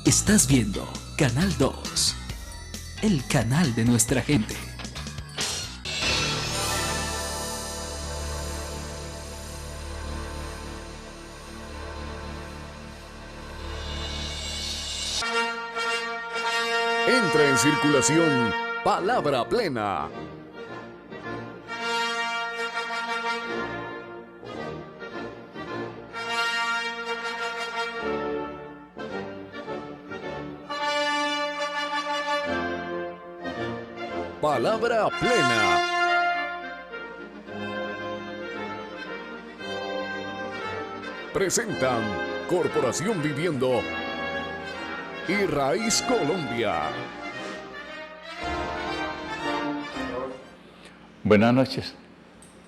Estás viendo Canal 2, el canal de nuestra gente. Entra en circulación Palabra Plena. Palabra Plena. Presentan Corporación Viviendo y Raíz Colombia. Buenas noches.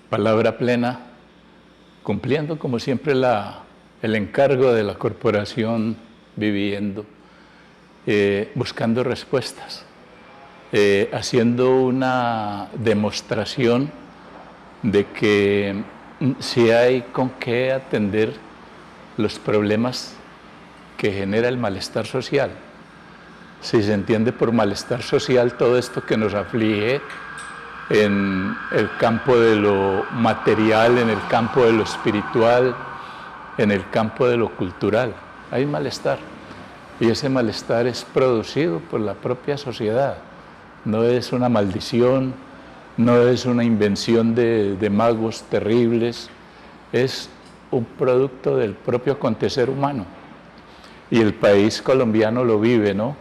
Palabra Plena, cumpliendo como siempre el encargo de la Corporación Viviendo, buscando respuestas, haciendo una demostración de que si hay con qué atender los problemas que genera el malestar social. Si se entiende por malestar social todo esto que nos aflige en el campo de lo material, en el campo de lo espiritual, en el campo de lo cultural, hay malestar. Y ese malestar es producido por la propia sociedad. No es una maldición, no es una invención de magos terribles, es un producto del propio acontecer humano. Y el país colombiano lo vive, ¿no?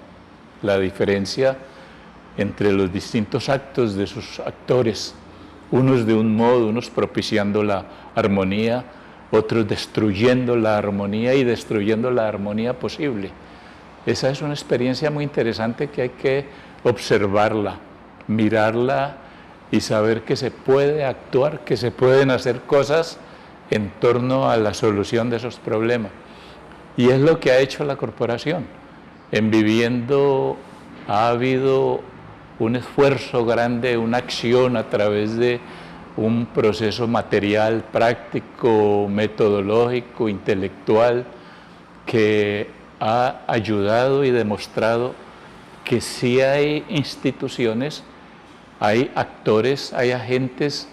La diferencia entre los distintos actos de sus actores, unos de un modo, unos propiciando la armonía, otros destruyendo la armonía y destruyendo la armonía posible. Esa es una experiencia muy interesante que hay que observarla, mirarla y saber que se puede actuar, que se pueden hacer cosas en torno a la solución de esos problemas. Y es lo que ha hecho la corporación. En Viviendo ha habido un esfuerzo grande, una acción a través de un proceso material, práctico, metodológico, intelectual, que ha ayudado y demostrado que sí hay instituciones, hay actores, hay agentes,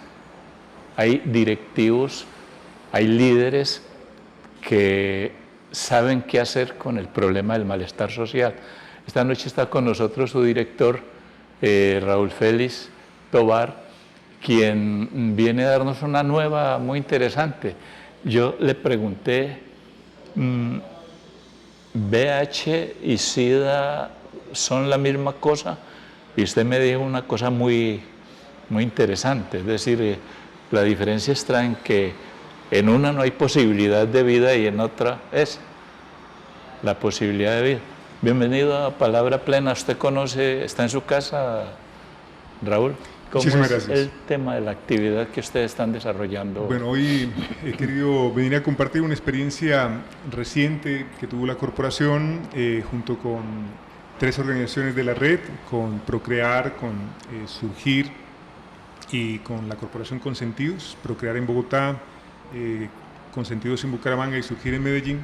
hay directivos, hay líderes que saben qué hacer con el problema del malestar social. Esta noche está con nosotros su director, Raúl Félix Tobar, quien viene a darnos una nueva muy interesante. Yo le pregunté, VIH y SIDA son la misma cosa, y usted me dijo una cosa muy, muy interesante, es decir, la diferencia está en que en una no hay posibilidad de vida y en otra es la posibilidad de vida. Bienvenido a Palabra Plena. Usted conoce, está en su casa, Raúl. ¿Cómo Muchísimas es gracias. el tema de la actividad que ustedes están desarrollando? Bueno, hoy he querido venir a compartir una experiencia reciente que tuvo la corporación junto con 3 organizaciones de la red, con Procrear, con Surgir y con la corporación Consentidos, Procrear en Bogotá, Consentidos en Bucaramanga y Surgir en Medellín,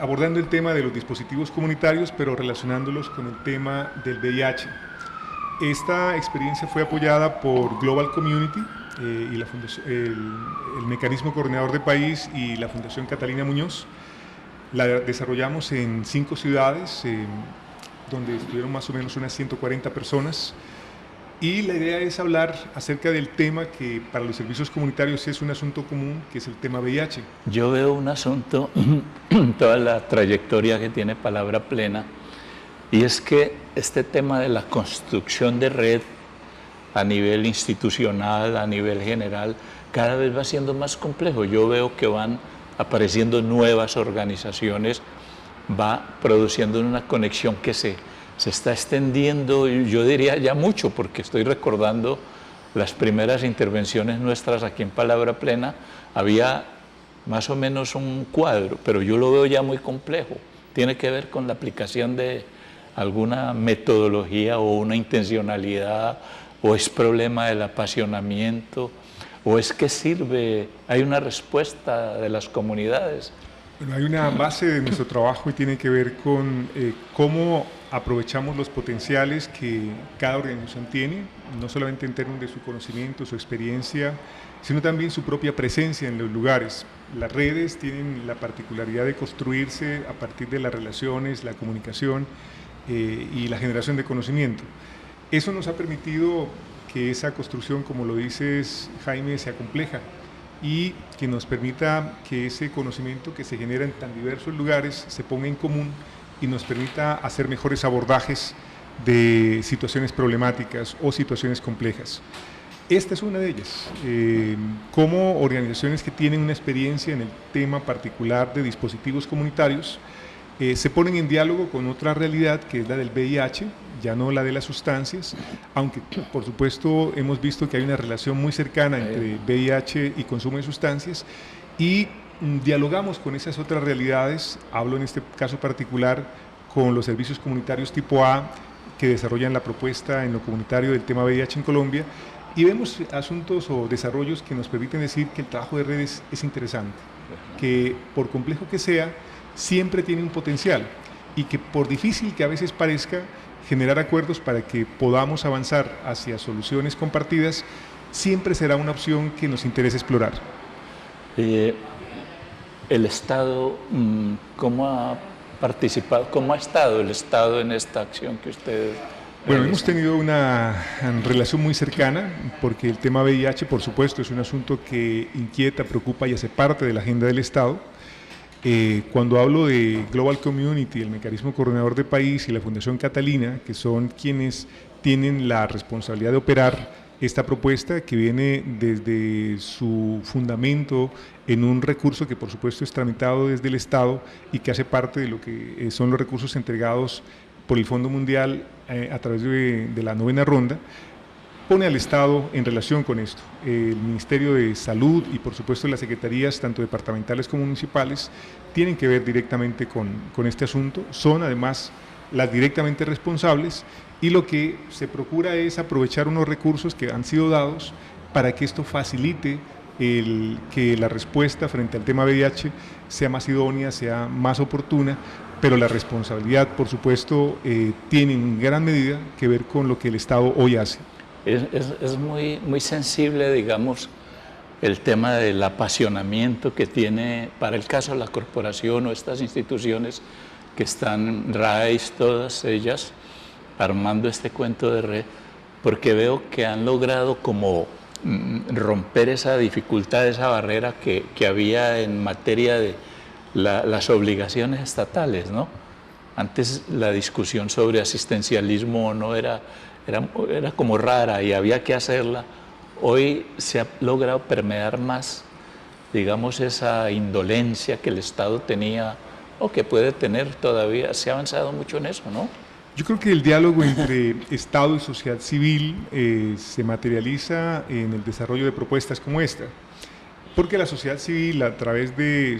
abordando el tema de los dispositivos comunitarios, pero relacionándolos con el tema del VIH. Esta experiencia fue apoyada por Global Community y la el Mecanismo Coordinador de País y la Fundación Catalina Muñoz. La desarrollamos en 5 ciudades, donde estuvieron más o menos unas 140 personas. Y la idea es hablar acerca del tema que para los servicios comunitarios es un asunto común, que es el tema VIH. Yo veo un asunto, toda la trayectoria que tiene Palabra Plena, y es que este tema de la construcción de red a nivel institucional, a nivel general, cada vez va siendo más complejo. Yo veo que van apareciendo nuevas organizaciones, va produciendo una conexión que se está extendiendo, yo diría ya mucho, porque estoy recordando las primeras intervenciones nuestras aquí en Palabra Plena, había más o menos un cuadro, pero yo lo veo ya muy complejo. Tiene que ver con la aplicación de alguna metodología o una intencionalidad, o es problema del apasionamiento, o es que sirve, hay una respuesta de las comunidades. Bueno, hay una base de nuestro trabajo y tiene que ver con cómo aprovechamos los potenciales que cada organización tiene, no solamente en términos de su conocimiento, su experiencia, sino también su propia presencia en los lugares. Las redes tienen la particularidad de construirse a partir de las relaciones, la comunicación y la generación de conocimiento. Eso nos ha permitido que esa construcción, como lo dices, Jaime, sea compleja y que nos permita que ese conocimiento que se genera en tan diversos lugares se ponga en común y nos permita hacer mejores abordajes de situaciones problemáticas o situaciones complejas. Esta es una de ellas. Como organizaciones que tienen una experiencia en el tema particular de dispositivos comunitarios, se ponen en diálogo con otra realidad que es la del VIH, ya no la de las sustancias, aunque por supuesto hemos visto que hay una relación muy cercana entre VIH y consumo de sustancias, y dialogamos con esas otras realidades. Hablo en este caso particular con los servicios comunitarios tipo A que desarrollan la propuesta en lo comunitario del tema VIH en Colombia, y vemos asuntos o desarrollos que nos permiten decir que el trabajo de redes es interesante, que por complejo que sea, siempre tiene un potencial y que por difícil que a veces parezca, generar acuerdos para que podamos avanzar hacia soluciones compartidas siempre será una opción que nos interesa explorar. El Estado, ¿cómo ha participado, cómo ha estado el Estado en esta acción que ustedes Bueno, hemos tenido una relación muy cercana porque el tema VIH, por supuesto, es un asunto que inquieta, preocupa y hace parte de la agenda del Estado. Cuando hablo de Global Community, el Mecanismo Coordinador de País y la Fundación Catalina, que son quienes tienen la responsabilidad de operar esta propuesta, que viene desde su fundamento en un recurso que por supuesto es tramitado desde el Estado y que hace parte de lo que son los recursos entregados por el Fondo Mundial a través de la 9ª ronda, pone al Estado en relación con esto. El Ministerio de Salud y por supuesto las secretarías, tanto departamentales como municipales, tienen que ver directamente con este asunto, son además las directamente responsables, y lo que se procura es aprovechar unos recursos que han sido dados para que esto facilite que la respuesta frente al tema VIH sea más idónea, sea más oportuna, pero la responsabilidad, por supuesto, tiene en gran medida que ver con lo que el Estado hoy hace. Es muy sensible, digamos, el tema del apasionamiento que tiene, para el caso de la corporación o estas instituciones que están, RAIS, todas ellas, armando este cuento de red, porque veo que han logrado como romper esa dificultad, esa barrera que había en materia de las obligaciones estatales, ¿no? Antes la discusión sobre asistencialismo o no era como rara y había que hacerla. Hoy se ha logrado permear más, digamos, esa indolencia que el Estado tenía o que puede tener todavía. Se ha avanzado mucho en eso, ¿no? Yo creo que el diálogo entre Estado y sociedad civil se materializa en el desarrollo de propuestas como esta, porque la sociedad civil, a través de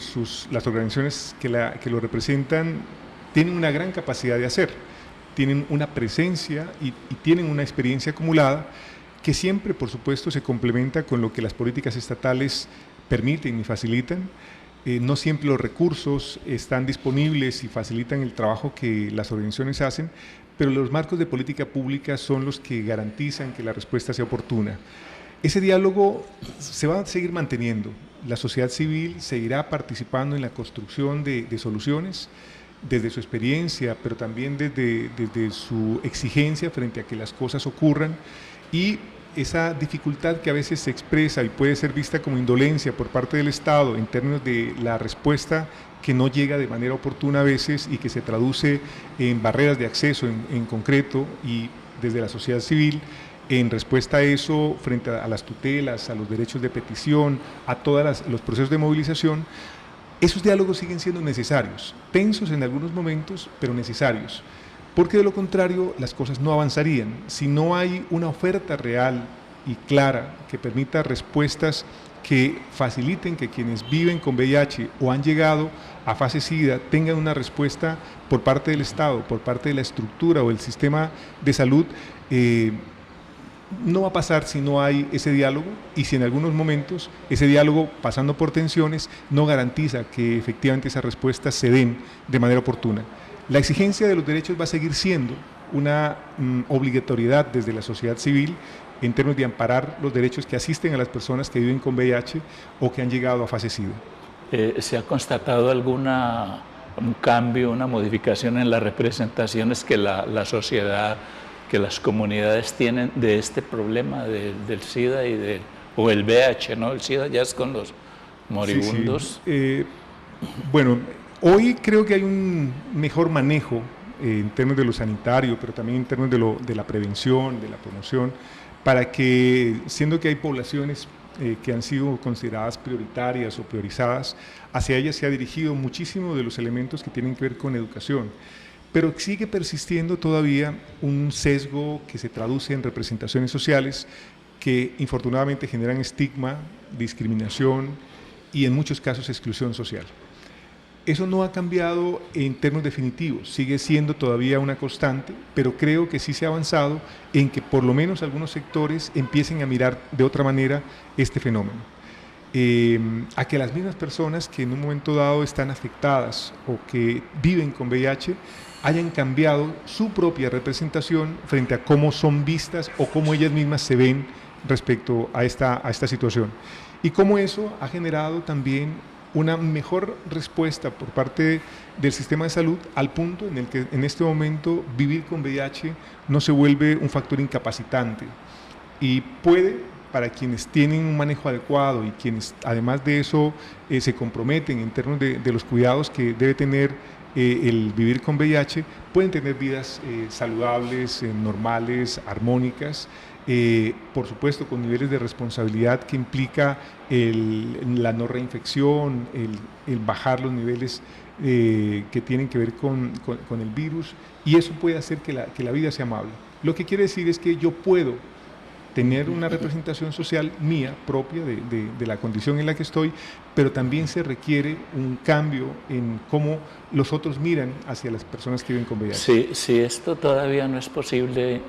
las organizaciones que lo representan, tienen una gran capacidad de hacer, tienen una presencia y tienen una experiencia acumulada que siempre, por supuesto, se complementa con lo que las políticas estatales permiten y facilitan. No siempre los recursos están disponibles y facilitan el trabajo que las organizaciones hacen, pero los marcos de política pública son los que garantizan que la respuesta sea oportuna. Ese diálogo se va a seguir manteniendo. La sociedad civil seguirá participando en la construcción de soluciones desde su experiencia, pero también desde su exigencia frente a que las cosas ocurran, y esa dificultad que a veces se expresa y puede ser vista como indolencia por parte del Estado en términos de la respuesta que no llega de manera oportuna a veces y que se traduce en barreras de acceso en concreto, y desde la sociedad civil en respuesta a eso, frente a las tutelas, a los derechos de petición, a todos los procesos de movilización, esos diálogos siguen siendo necesarios, tensos en algunos momentos, pero necesarios, porque de lo contrario las cosas no avanzarían. Si no hay una oferta real y clara que permita respuestas que faciliten que quienes viven con VIH o han llegado a fase SIDA tengan una respuesta por parte del Estado, por parte de la estructura o el sistema de salud, no va a pasar si no hay ese diálogo y si en algunos momentos ese diálogo, pasando por tensiones, no garantiza que efectivamente esas respuestas se den de manera oportuna. La exigencia de los derechos va a seguir siendo una obligatoriedad desde la sociedad civil en términos de amparar los derechos que asisten a las personas que viven con VIH o que han llegado a fase SIDA. ¿Se ha constatado un cambio, una modificación en las representaciones que la sociedad, que las comunidades tienen de este problema del SIDA o el VIH, ¿no? El SIDA ya es con los moribundos. Sí. Bueno, hoy creo que hay un mejor manejo en términos de lo sanitario, pero también en términos de la prevención, de la promoción, para que, siendo que hay poblaciones que han sido consideradas prioritarias o priorizadas, hacia ellas se ha dirigido muchísimo de los elementos que tienen que ver con educación. Pero sigue persistiendo todavía un sesgo que se traduce en representaciones sociales que infortunadamente generan estigma, discriminación y en muchos casos exclusión social. Eso no ha cambiado en términos definitivos, sigue siendo todavía una constante, pero creo que sí se ha avanzado en que por lo menos algunos sectores empiecen a mirar de otra manera este fenómeno. A que las mismas personas que en un momento dado están afectadas o que viven con VIH hayan cambiado su propia representación frente a cómo son vistas o cómo ellas mismas se ven respecto a esta situación. Y cómo eso ha generado también una mejor respuesta por parte del sistema de salud al punto en el que en este momento vivir con VIH no se vuelve un factor incapacitante y puede, para quienes tienen un manejo adecuado y quienes además de eso se comprometen en términos de los cuidados que debe tener el vivir con VIH, pueden tener vidas saludables, normales, armónicas, por supuesto con niveles de responsabilidad que implica la no reinfección, el bajar los niveles que tienen que ver con el virus, y eso puede hacer que la vida sea amable. Lo que quiere decir es que yo puedo tener una representación social mía, propia de la condición en la que estoy, pero también se requiere un cambio en cómo los otros miran hacia las personas que viven con VIH. Si esto todavía no es posible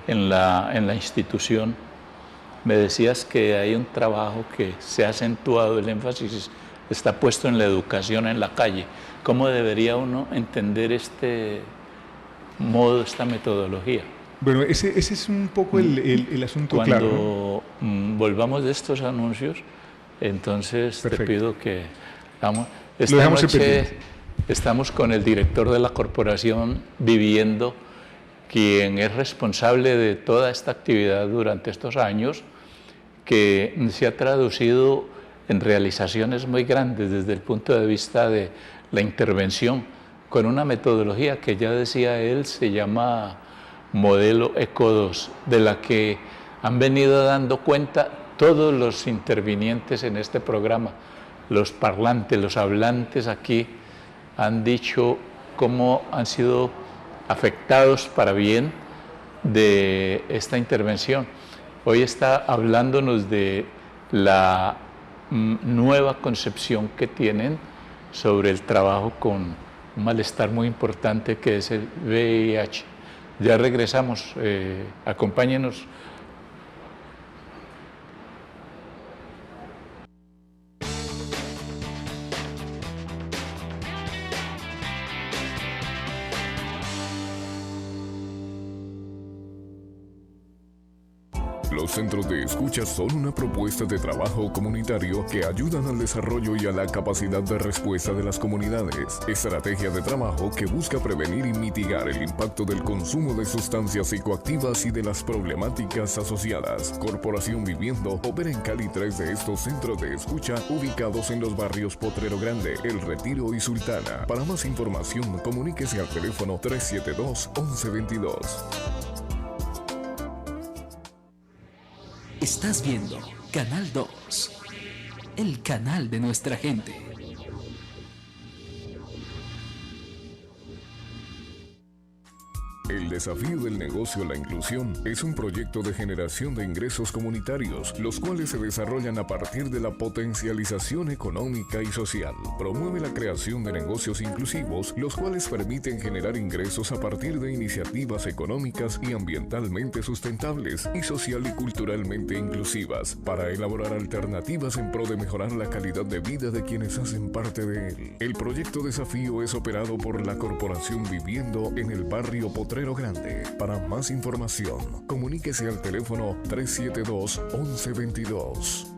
en la institución, me decías que hay un trabajo que se ha acentuado, el énfasis está puesto en la educación en la calle. ¿Cómo debería uno entender este modo, esta metodología? Bueno, ese es un poco el asunto claro. Cuando volvamos de estos anuncios, entonces Perfecto. Te pido que vamos. Esta noche estamos con el director de la corporación Viviendo, quien es responsable de toda esta actividad durante estos años, que se ha traducido en realizaciones muy grandes desde el punto de vista de la intervención, con una metodología que ya decía él, se llama Modelo ECO 2, de la que han venido dando cuenta todos los intervinientes en este programa, los parlantes, los hablantes aquí, han dicho cómo han sido afectados para bien de esta intervención. Hoy está hablándonos de la nueva concepción que tienen sobre el trabajo con un malestar muy importante que es el VIH. Ya regresamos, acompáñenos. Los centros de escucha son una propuesta de trabajo comunitario que ayudan al desarrollo y a la capacidad de respuesta de las comunidades. Estrategia de trabajo que busca prevenir y mitigar el impacto del consumo de sustancias psicoactivas y de las problemáticas asociadas. Corporación Viviendo opera en Cali 3 de estos centros de escucha ubicados en los barrios Potrero Grande, El Retiro y Sultana. Para más información, comuníquese al teléfono 372-1122. Estás viendo Canal 2, el canal de nuestra gente. El desafío del negocio La Inclusión es un proyecto de generación de ingresos comunitarios, los cuales se desarrollan a partir de la potencialización económica y social. Promueve la creación de negocios inclusivos, los cuales permiten generar ingresos a partir de iniciativas económicas y ambientalmente sustentables y social y culturalmente inclusivas, para elaborar alternativas en pro de mejorar la calidad de vida de quienes hacen parte de él. El proyecto Desafío es operado por la Corporación Viviendo en el barrio Potrero Grande. Para más información, comuníquese al teléfono 372-1122.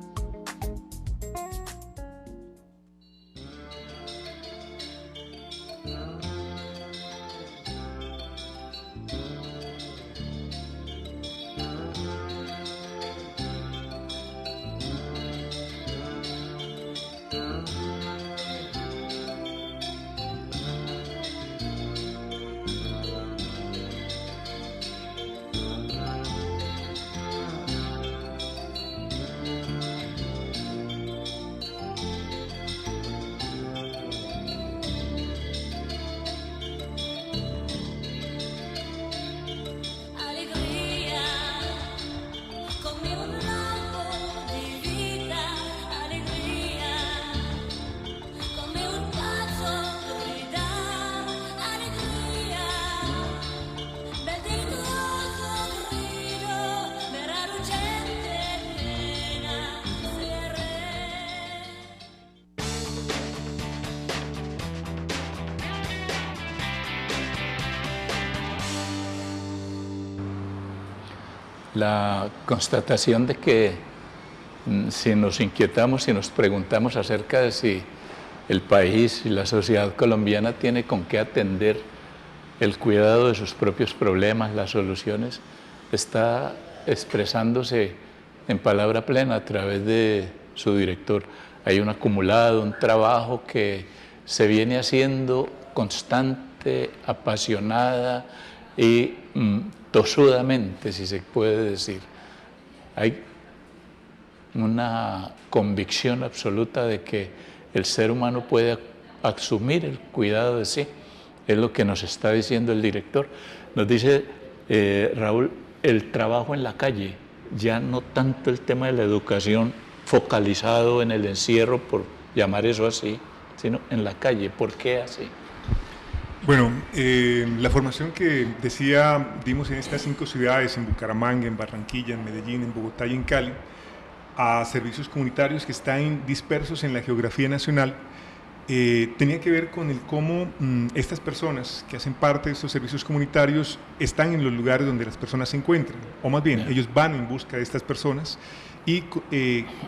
La constatación de que si nos inquietamos, si nos preguntamos acerca de si el país y la sociedad colombiana tiene con qué atender el cuidado de sus propios problemas, las soluciones, está expresándose en palabra plena a través de su director. Hay un acumulado, un trabajo que se viene haciendo constante, apasionada y tosudamente, si se puede decir. Hay una convicción absoluta de que el ser humano puede asumir el cuidado de sí. Es lo que nos está diciendo el director. Nos dice, Raúl, el trabajo en la calle, ya no tanto el tema de la educación focalizado en el encierro, por llamar eso así, sino en la calle. ¿Por qué así? Bueno, la formación que dimos en estas 5 ciudades, en Bucaramanga, en Barranquilla, en Medellín, en Bogotá y en Cali, a servicios comunitarios que están dispersos en la geografía nacional, tenía que ver con el cómo estas personas que hacen parte de estos servicios comunitarios están en los lugares donde las personas se encuentran, o más bien, ellos van en busca de estas personas, y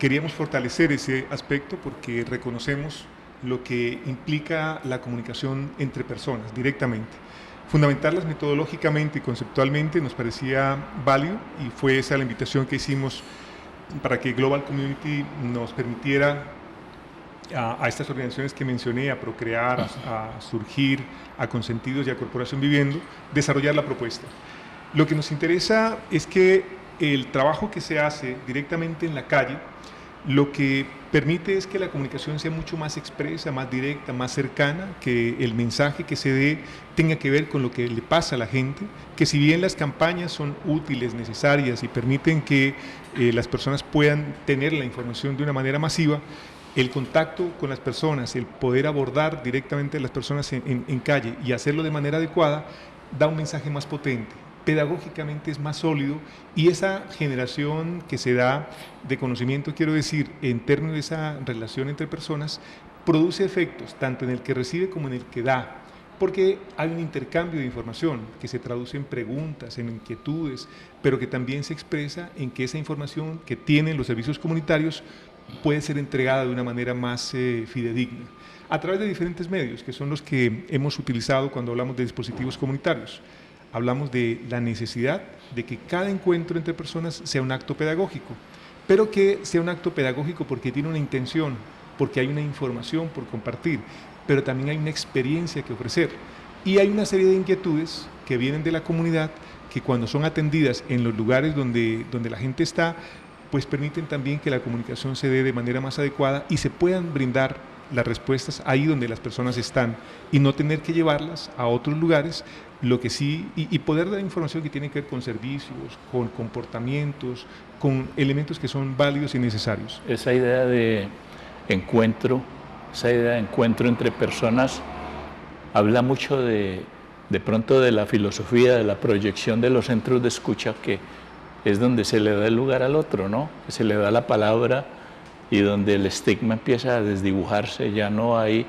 queríamos fortalecer ese aspecto porque reconocemos lo que implica la comunicación entre personas directamente. Fundamentarlas metodológicamente y conceptualmente nos parecía válido, y fue esa la invitación que hicimos para que Global Community nos permitiera a estas organizaciones que mencioné, a Procrear, a Surgir, a Consentidos y a Corporación Viviendo, desarrollar la propuesta. Lo que nos interesa es que el trabajo que se hace directamente en la calle, lo que permite es que la comunicación sea mucho más expresa, más directa, más cercana, que el mensaje que se dé tenga que ver con lo que le pasa a la gente, que si bien las campañas son útiles, necesarias y permiten que las personas puedan tener la información de una manera masiva, el contacto con las personas, el poder abordar directamente a las personas en calle y hacerlo de manera adecuada, da un mensaje más potente. Pedagógicamente es más sólido, y esa generación que se da de conocimiento, quiero decir, en términos de esa relación entre personas, produce efectos tanto en el que recibe como en el que da, porque hay un intercambio de información que se traduce en preguntas, en inquietudes, pero que también se expresa en que esa información que tienen los servicios comunitarios puede ser entregada de una manera más fidedigna, a través de diferentes medios, que son los que hemos utilizado cuando hablamos de dispositivos comunitarios. Hablamos de la necesidad de que cada encuentro entre personas sea un acto pedagógico, pero que sea un acto pedagógico porque tiene una intención, porque hay una información por compartir, pero también hay una experiencia que ofrecer. Y hay una serie de inquietudes que vienen de la comunidad que, cuando son atendidas en los lugares donde la gente está, pues permiten también que la comunicación se dé de manera más adecuada y se puedan brindar las respuestas ahí donde las personas están y no tener que llevarlas a otros lugares, lo que sí, y poder dar información que tiene que ver con servicios, con comportamientos, con elementos que son válidos y necesarios. Esa idea de encuentro entre personas habla mucho de pronto de la filosofía, de la proyección de los centros de escucha, que es donde se le da el lugar al otro, ¿no? Que se le da la palabra y donde el estigma empieza a desdibujarse, ya no hay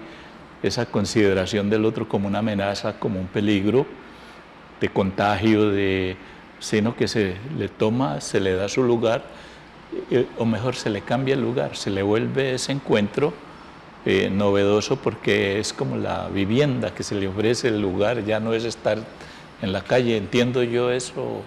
esa consideración del otro como una amenaza, como un peligro de contagio, sino que se le toma, se le da su lugar, o mejor se le cambia el lugar, se le vuelve ese encuentro novedoso, porque es como la vivienda que se le ofrece, el lugar, ya no es estar en la calle. Entiendo yo eso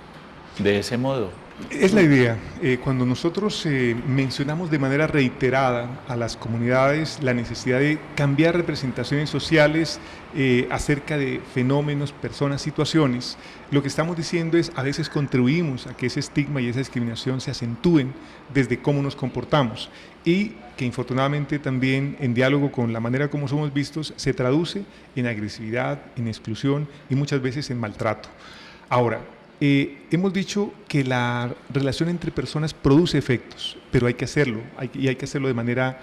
de ese modo. Es la idea. Cuando nosotros mencionamos de manera reiterada a las comunidades la necesidad de cambiar representaciones sociales acerca de fenómenos, personas, situaciones, lo que estamos diciendo es, a veces contribuimos a que ese estigma y esa discriminación se acentúen desde cómo nos comportamos, y que infortunadamente también, en diálogo con la manera como somos vistos, se traduce en agresividad, en exclusión y muchas veces en maltrato. Ahora, hemos dicho que la relación entre personas produce efectos, pero hay que hacerlo, y hay que hacerlo de manera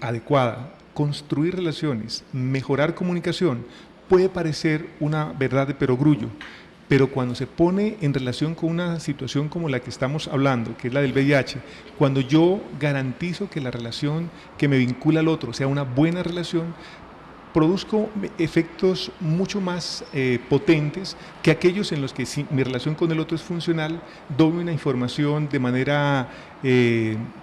adecuada. Construir relaciones, mejorar comunicación, puede parecer una verdad de perogrullo, pero cuando se pone en relación con una situación como la que estamos hablando, que es la del VIH, cuando yo garantizo que la relación que me vincula al otro sea una buena relación, produzco efectos mucho más potentes que aquellos en los que, si mi relación con el otro es funcional, doy una información de manera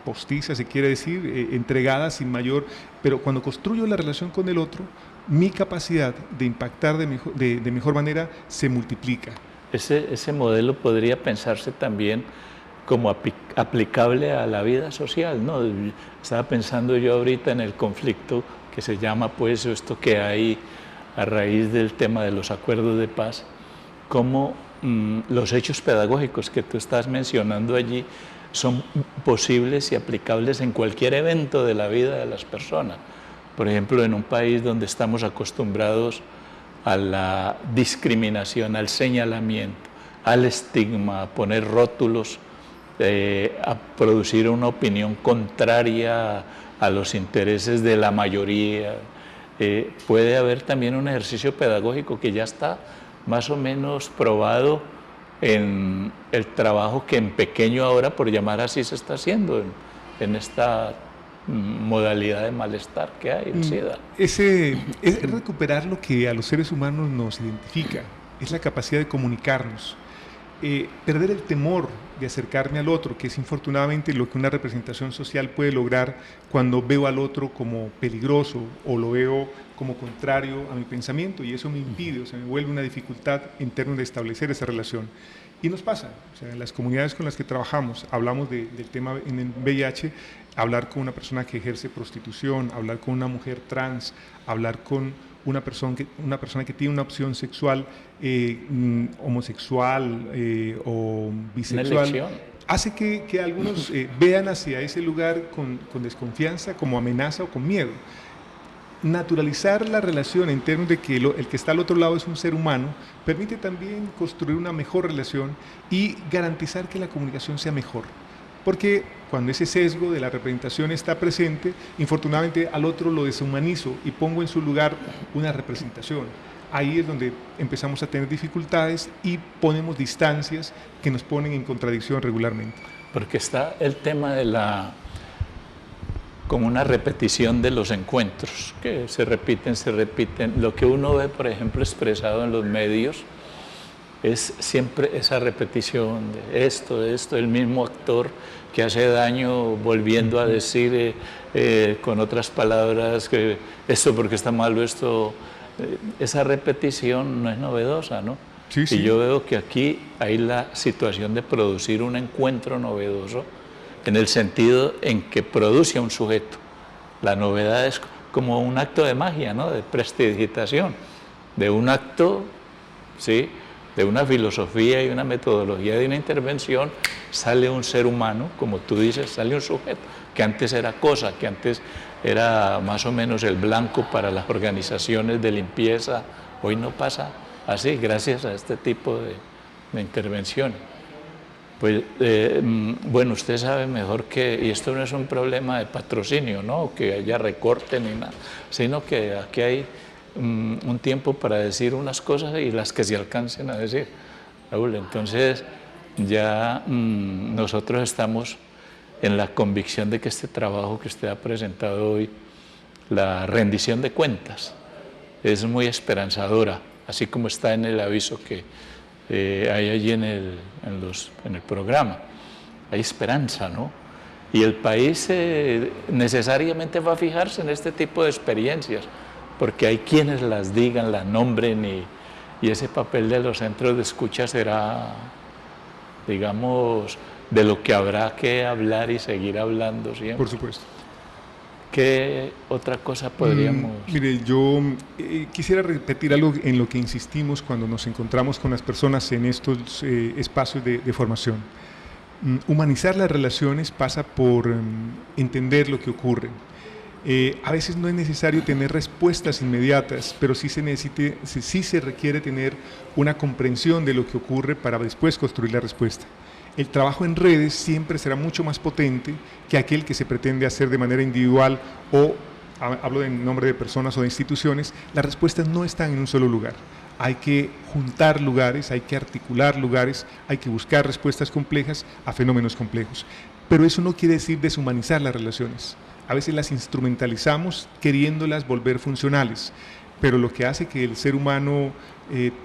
postiza, se quiere decir, entregada sin mayor, pero cuando construyo la relación con el otro, mi capacidad de impactar de mejor manera se multiplica. Ese modelo podría pensarse también como aplicable a la vida social, ¿no? Estaba pensando yo ahorita en el conflicto que se llama, pues, esto que hay a raíz del tema de los acuerdos de paz, cómo los hechos pedagógicos que tú estás mencionando allí son posibles y aplicables en cualquier evento de la vida de las personas. Por ejemplo, en un país donde estamos acostumbrados a la discriminación, al señalamiento, al estigma, a poner rótulos, a producir una opinión contraria a los intereses de la mayoría. Puede haber también un ejercicio pedagógico que ya está más o menos probado en el trabajo que en pequeño ahora, por llamar así, se está haciendo en esta modalidad de malestar que hay, el SIDA. Es recuperar lo que a los seres humanos nos identifica, es la capacidad de comunicarnos, perder el temor de acercarme al otro, que es infortunadamente lo que una representación social puede lograr cuando veo al otro como peligroso o lo veo como contrario a mi pensamiento, y eso me impide, o sea, me vuelve una dificultad en términos de establecer esa relación. Y nos pasa, o sea, en las comunidades con las que trabajamos, hablamos del tema en el VIH, hablar con una persona que ejerce prostitución, hablar con una mujer trans, hablar con una persona que tiene una opción sexual homosexual o bisexual, hace que algunos vean hacia ese lugar con desconfianza, como amenaza o con miedo. Naturalizar la relación en términos de que el que está al otro lado es un ser humano permite también construir una mejor relación y garantizar que la comunicación sea mejor. Porque cuando ese sesgo de la representación está presente, infortunadamente al otro lo deshumanizo y pongo en su lugar una representación. Ahí es donde empezamos a tener dificultades y ponemos distancias que nos ponen en contradicción regularmente. Porque está el tema de como una repetición de los encuentros, que se repiten. Lo que uno ve, por ejemplo, expresado en los medios, es siempre esa repetición de esto, el mismo actor que hace daño volviendo a decir con otras palabras que esto porque está malo, esa repetición no es novedosa, ¿no? Sí, sí. Y yo veo que aquí hay la situación de producir un encuentro novedoso en el sentido en que produce a un sujeto. La novedad es como un acto de magia, ¿no? De prestidigitación, de un acto, ¿sí?, de una filosofía y una metodología de una intervención, sale un ser humano, como tú dices, sale un sujeto, que antes era cosa, que antes era más o menos el blanco para las organizaciones de limpieza. Hoy no pasa así, gracias a este tipo de intervenciones. Pues, bueno, usted sabe mejor que, y esto no es un problema de patrocinio, ¿no?, que haya recorte ni nada, sino que aquí hay un tiempo para decir unas cosas y las que se alcancen a decir, Raúl. Entonces, ya nosotros estamos en la convicción de que este trabajo que usted ha presentado hoy, la rendición de cuentas, es muy esperanzadora, así como está en el aviso que hay allí en el programa. Hay esperanza, ¿no? Y el país necesariamente va a fijarse en este tipo de experiencias, porque hay quienes las digan, las nombren, y ese papel de los centros de escucha será, digamos, de lo que habrá que hablar y seguir hablando siempre. Por supuesto. ¿Qué otra cosa podríamos...? Mire, yo quisiera repetir algo en lo que insistimos cuando nos encontramos con las personas en estos espacios de formación. Humanizar las relaciones pasa por entender lo que ocurre. A veces no es necesario tener respuestas inmediatas, pero sí se requiere tener una comprensión de lo que ocurre para después construir la respuesta. El trabajo en redes siempre será mucho más potente que aquel que se pretende hacer de manera individual o, hablo en nombre de personas o de instituciones. Las respuestas no están en un solo lugar. Hay que juntar lugares, hay que articular lugares, hay que buscar respuestas complejas a fenómenos complejos. Pero eso no quiere decir deshumanizar las relaciones. A veces las instrumentalizamos queriéndolas volver funcionales, pero lo que hace que el ser humano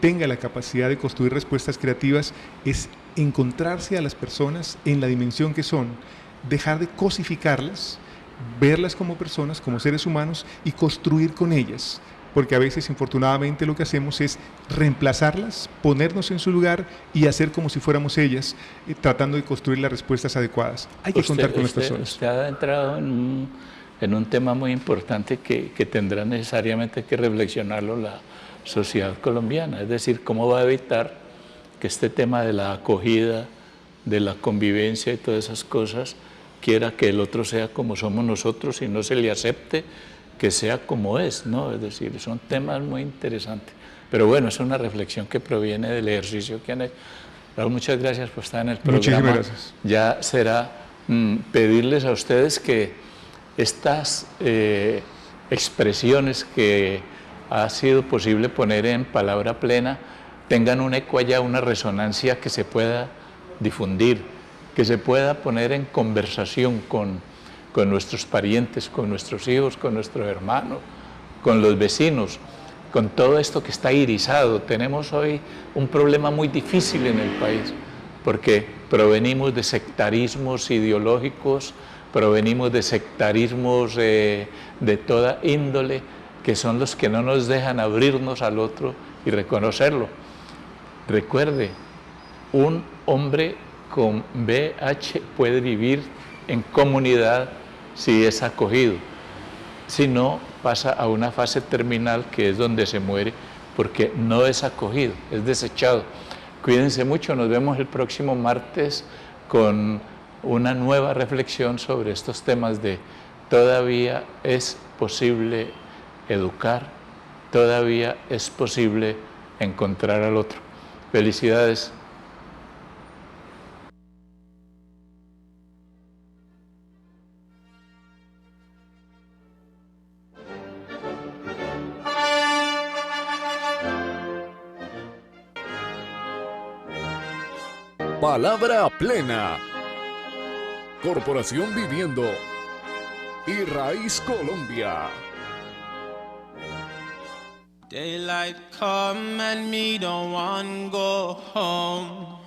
tenga la capacidad de construir respuestas creativas es encontrarse a las personas en la dimensión que son, dejar de cosificarlas, verlas como personas, como seres humanos, y construir con ellas, porque a veces, infortunadamente, lo que hacemos es reemplazarlas, ponernos en su lugar y hacer como si fuéramos ellas, tratando de construir las respuestas adecuadas. Hay que contar con las personas. Usted ha entrado en un tema muy importante que tendrá necesariamente que reflexionarlo la sociedad colombiana, es decir, cómo va a evitar que este tema de la acogida, de la convivencia y todas esas cosas, quiera que el otro sea como somos nosotros y no se le acepte que sea como es, ¿no? Es decir, son temas muy interesantes. Pero bueno, es una reflexión que proviene del ejercicio que han hecho. Raúl, muchas gracias por estar en el programa. Muchísimas gracias. Ya será pedirles a ustedes que estas expresiones que ha sido posible poner en palabra plena tengan un eco allá, una resonancia que se pueda difundir, que se pueda poner en conversación con nuestros parientes, con nuestros hijos, con nuestros hermanos, con los vecinos, con todo esto que está irisado. Tenemos hoy un problema muy difícil en el país, porque provenimos de sectarismos ideológicos, provenimos de sectarismos de toda índole, que son los que no nos dejan abrirnos al otro y reconocerlo. Recuerde, un hombre con VIH puede vivir en comunidad si es acogido. Si no, pasa a una fase terminal, que es donde se muere, porque no es acogido, es desechado. Cuídense mucho, nos vemos el próximo martes con una nueva reflexión sobre estos temas de todavía es posible educar, todavía es posible encontrar al otro. Felicidades. Palabra Plena. Corporación Viviendo y Raíz Colombia. Daylight come and me don't want to go home.